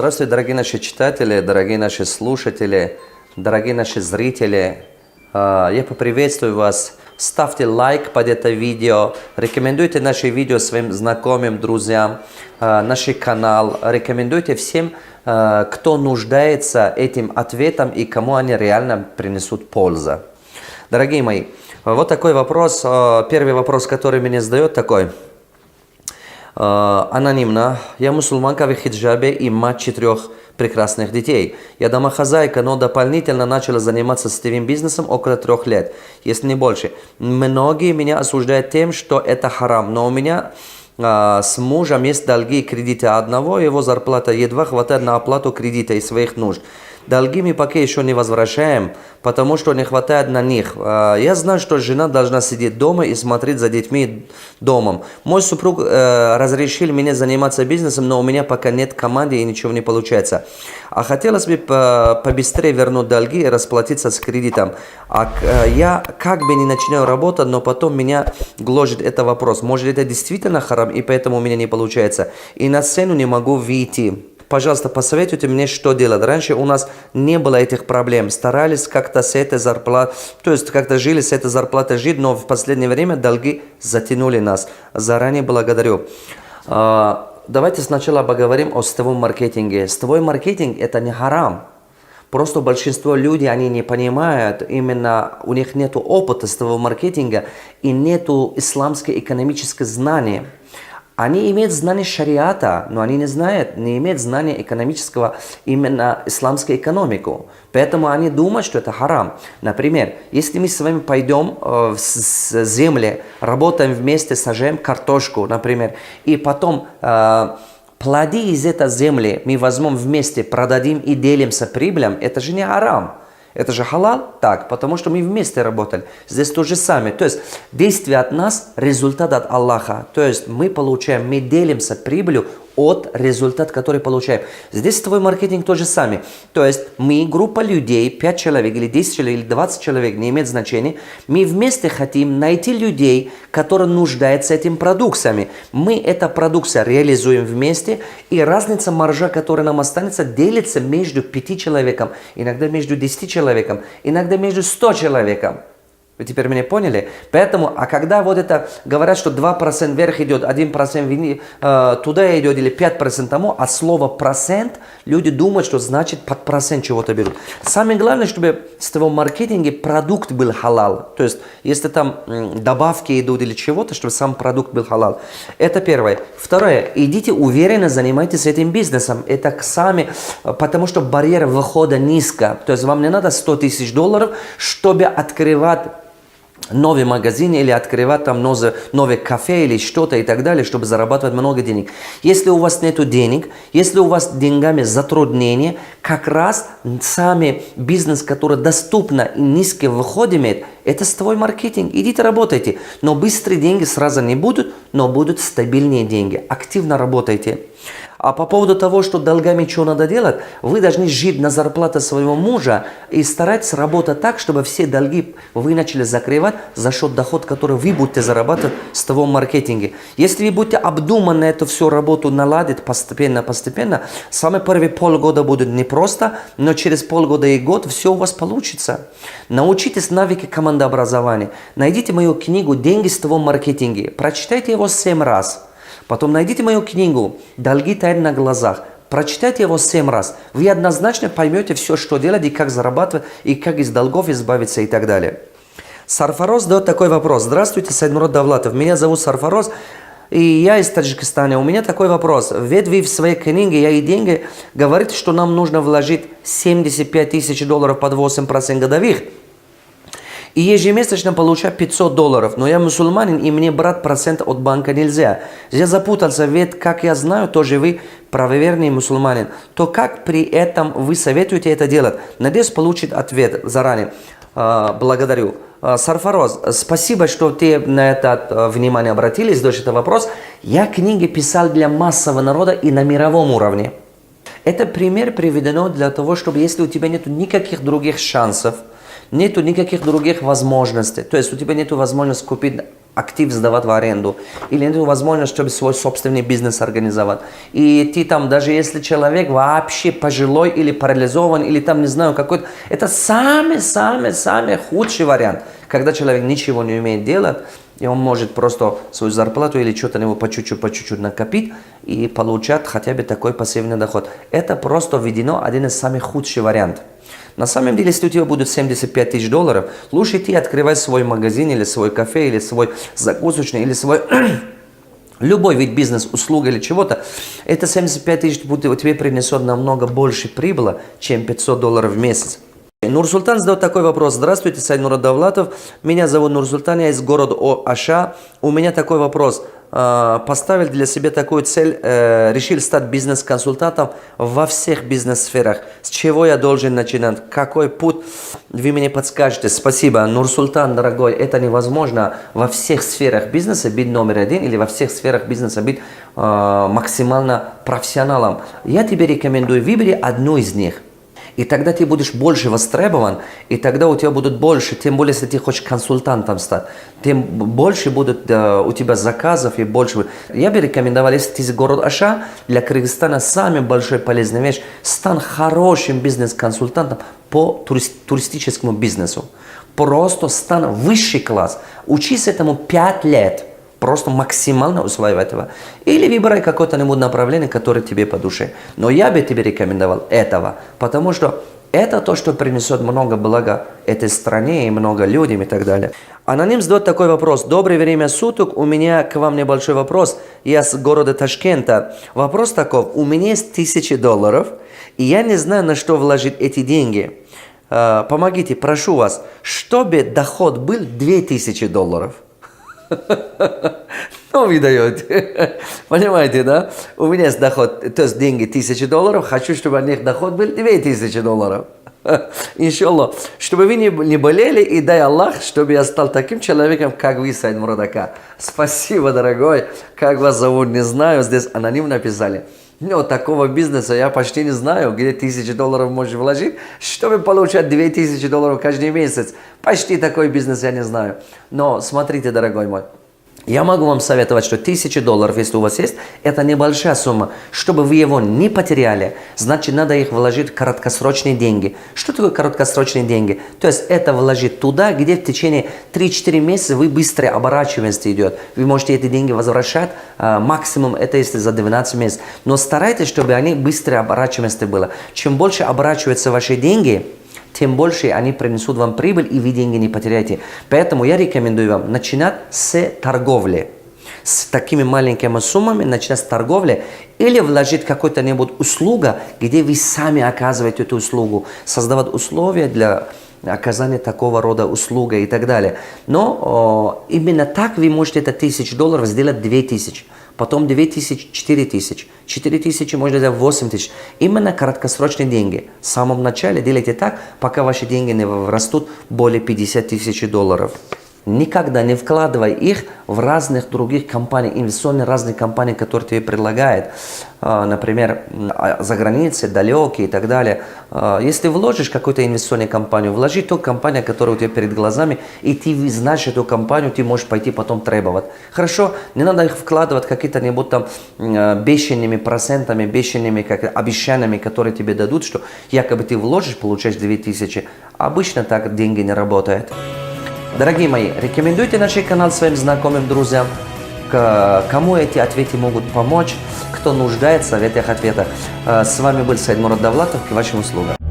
Здравствуйте, дорогие наши читатели, дорогие наши слушатели, дорогие наши зрители. Я поприветствую вас. Ставьте лайк под это видео, рекомендуйте наши видео своим знакомым, друзьям, наш канал. Рекомендуйте всем, кто нуждается этим ответом и кому они реально принесут пользу. Дорогие мои, вот такой вопрос. Первый вопрос, который мне задает, такой. Анонимно. Я мусульманка в хиджабе и мать 4 прекрасных детей. Я домохозяйка, но дополнительно начала заниматься сетевым бизнесом около 3 лет, если не больше. Многие меня осуждают тем, что это харам, но у меня с мужем есть долги и кредиты. Одного его зарплата едва хватает на оплату кредита и своих нужд. Долги мы пока еще не возвращаем, потому что не хватает на них. Я знаю, что жена должна сидеть дома и смотреть за детьми домом. Мой супруг разрешил мне заниматься бизнесом, но у меня пока нет команды и ничего не получается. А хотелось бы побыстрее вернуть долги и расплатиться с кредитом. Я как бы не начинаю работать, но потом меня гложет этот вопрос. Может, это действительно харам, и поэтому у меня не получается. И на сцену не могу выйти. Пожалуйста, посоветуйте мне, что делать. Раньше у нас не было этих проблем. Старались как-то с этой зарплатой, то есть как-то жили с этой зарплатой жить, но в последнее время долги затянули нас. Заранее благодарю. Давайте сначала поговорим о сетевом маркетинге. Сетевой маркетинг – это не харам. Просто большинство людей, они не понимают, именно у них нет опыта сетевого маркетинга и нет исламской экономической знания. Они имеют знание шариата, но они не имеют знания экономического, именно исламской экономику. Поэтому они думают, что это харам. Например, если мы с вами пойдем в землю, работаем вместе, сажаем картошку, например, и потом плоды из этой земли мы возьмем вместе, продадим и делимся прибылью, это же не харам. Это же халал? Так, потому что мы вместе работали. Здесь то же самое. То есть действие от нас, результат от Аллаха. То есть мы делимся прибылью от результата, который получаем. Здесь твой маркетинг то же самое. То есть мы, группа людей, 5 человек, или 10 человек, или 20 человек, не имеет значения. Мы вместе хотим найти людей, которые нуждаются этими продукциями. Мы эту продукцию реализуем вместе, и разница маржа, которая нам останется, делится между 5 человеком, иногда между 10 человеком, иногда между 100 человеком. Вы теперь меня поняли? Поэтому, а когда вот это говорят, что 2% вверх идет, 1% туда идет, или 5% тому, а слово процент, люди думают, что значит под процент чего-то берут. Самое главное, чтобы в сетевом маркетинге продукт был халал. То есть, если там добавки идут или чего-то, чтобы сам продукт был халал. Это первое. Второе. Идите уверенно, занимайтесь этим бизнесом. Это сами, потому что барьер выхода низко. То есть, вам не надо $100 000, чтобы открывать новый магазин или открывать там новый кафе или что-то и так далее, чтобы зарабатывать много денег. Если у вас нет денег, если у вас деньгами затруднения, как раз сами бизнес, который доступно и низкий выход имеет, это сетевой маркетинг. Идите работайте. Но быстрые деньги сразу не будут, но будут стабильные деньги. Активно работайте. А по поводу того, что долгами что надо делать, вы должны жить на зарплату своего мужа и стараться работать так, чтобы все долги вы начали закрывать за счет дохода, который вы будете зарабатывать в сетевом маркетинге. Если вы будете обдуманно эту всю работу наладить постепенно, самые первые полгода будут непросто, но через полгода и год все у вас получится. Научитесь навыки командообразования. Найдите мою книгу «Деньги в сетевом маркетинге». Прочитайте его 7 раз. Потом найдите мою книгу «Долги тают на глазах». Прочитайте его 7 раз. Вы однозначно поймете все, что делать, и как зарабатывать, и как из долгов избавиться и так далее. Сарфароз дает такой вопрос. Здравствуйте, Сайдмурод Давлатов. Меня зовут Сарфароз, и я из Таджикистана. У меня такой вопрос. Ведь вы в своей книге «Я и деньги» говорите, что нам нужно вложить $75 000 под 8% годовых. И ежемесячно получаю $500, но я мусульманин, и мне брать процент от банка нельзя. Я запутался, ведь, как я знаю, тоже вы правоверный мусульманин. То как при этом вы советуете это делать? Надеюсь, получить ответ заранее. Благодарю. Сарфароз, спасибо, что ты на это внимание обратили, задаешь этот вопрос. Я книги писал для массового народа и на мировом уровне. Это пример приведено для того, чтобы если у тебя нет никаких других шансов, нету никаких других возможностей. То есть у тебя нет возможности купить актив сдавать в аренду, или нет возможности, чтобы свой собственный бизнес организовать. И ты там, даже если человек вообще пожилой или парализован, или там, не знаю, какой-то, это самый худший вариант, когда человек ничего не умеет делать, и он может просто свою зарплату или что-то на него по чуть-чуть накопить и получать хотя бы такой пассивный доход. Это просто введено один из самых худших вариантов. На самом деле, если у тебя будет 75 тысяч долларов, лучше ты открывай свой магазин, или свой кафе, или свой закусочный, или свой любой вид бизнес, услуга или чего-то. Это 75 тысяч тебе принесет намного больше прибыли, чем 500 долларов в месяц. Нурсултан задает такой вопрос. Здравствуйте, Сайд Мурод Давлатов. Меня зовут Нурсултан, я из города Аша. У меня такой вопрос. Поставил для себя такую цель, решил стать бизнес-консультантом во всех бизнес-сферах. С чего я должен начинать? Какой путь? Вы мне подскажете. Спасибо. Нурсултан, дорогой, это невозможно во всех сферах бизнеса быть номер один или во всех сферах бизнеса быть максимально профессионалом. Я тебе рекомендую, выбери одну из них. И тогда ты будешь больше востребован, и тогда у тебя будут больше, тем более, если ты хочешь консультантом стать, тем больше будут у тебя заказов и больше. Я бы рекомендовал, если ты из города Аша, для Кыргызстана самая большая полезная вещь, стань хорошим бизнес-консультантом по туристическому бизнесу. Просто стань высший класс, учись этому 5 лет. Просто максимально усваивай этого. Или выбирай какое-то направление, которое тебе по душе. Но я бы тебе рекомендовал этого, потому что это то, что принесет много блага этой стране и много людям и так далее. Аноним задает такой вопрос. Доброе время суток, у меня к вам небольшой вопрос. Я с города Ташкента. Вопрос такой. У меня есть 1000 долларов, и я не знаю, на что вложить эти деньги. Помогите, прошу вас, чтобы доход был 2000 долларов. Ну, вы даете. Понимаете, да? У меня есть доход, то есть деньги 1000 долларов, хочу, чтобы от них доход был 2000 долларов. Иншаллах. Чтобы вы не болели, и дай Аллах, чтобы я стал таким человеком, как вы, Сайд Мурод Ака. Спасибо, дорогой. Как вас зовут, не знаю, здесь аноним написали. Но такого бизнеса я почти не знаю, где 1000 долларов можешь вложить, чтобы получать 2000 долларов каждый месяц. Почти такой бизнес я не знаю. Но смотрите, дорогой мой. Я могу вам советовать, что 1000 долларов, если у вас есть, это небольшая сумма. Чтобы вы его не потеряли, значит, надо их вложить в краткосрочные деньги. Что такое краткосрочные деньги? То есть это вложить туда, где в течение 3-4 месяца вы быстрее оборачиваемость идет. Вы можете эти деньги возвращать, максимум это если за 12 месяцев. Но старайтесь, чтобы они быстрее оборачиваемости было. Чем больше оборачиваются ваши деньги, тем больше они принесут вам прибыль, и вы деньги не потеряете. Поэтому я рекомендую вам начинать с торговли. С такими маленькими суммами начинать с торговли или вложить какую-то услугу, где вы сами оказываете эту услугу. Создавать условия для оказания такого рода услуги и так далее. Но именно так вы можете это 1000 долларов сделать 2000. Потом 2000, 4000. 4000 можно сделать 8000. Именно краткосрочные деньги. В самом начале делайте так, пока ваши деньги не растут более 50 тысяч долларов. Никогда не вкладывай их в разных других компаний, инвестиционные разные компании, которые тебе предлагают. Например, за границей, далекие и так далее. Если вложишь в какую-то инвестиционную компанию, вложи ту компанию, которая у тебя перед глазами, и ты знаешь эту компанию, ты можешь пойти потом требовать. Хорошо, не надо их вкладывать какие-то там бешеными процентами, бешеными обещаниями, которые тебе дадут, что якобы ты вложишь, получаешь 2000. Обычно так деньги не работают. Дорогие мои, рекомендуйте наш канал своим знакомым, друзьям, кому эти ответы могут помочь, кто нуждается в этих ответах. С вами был Сайд Мурод Давлатов, к вашим услугам.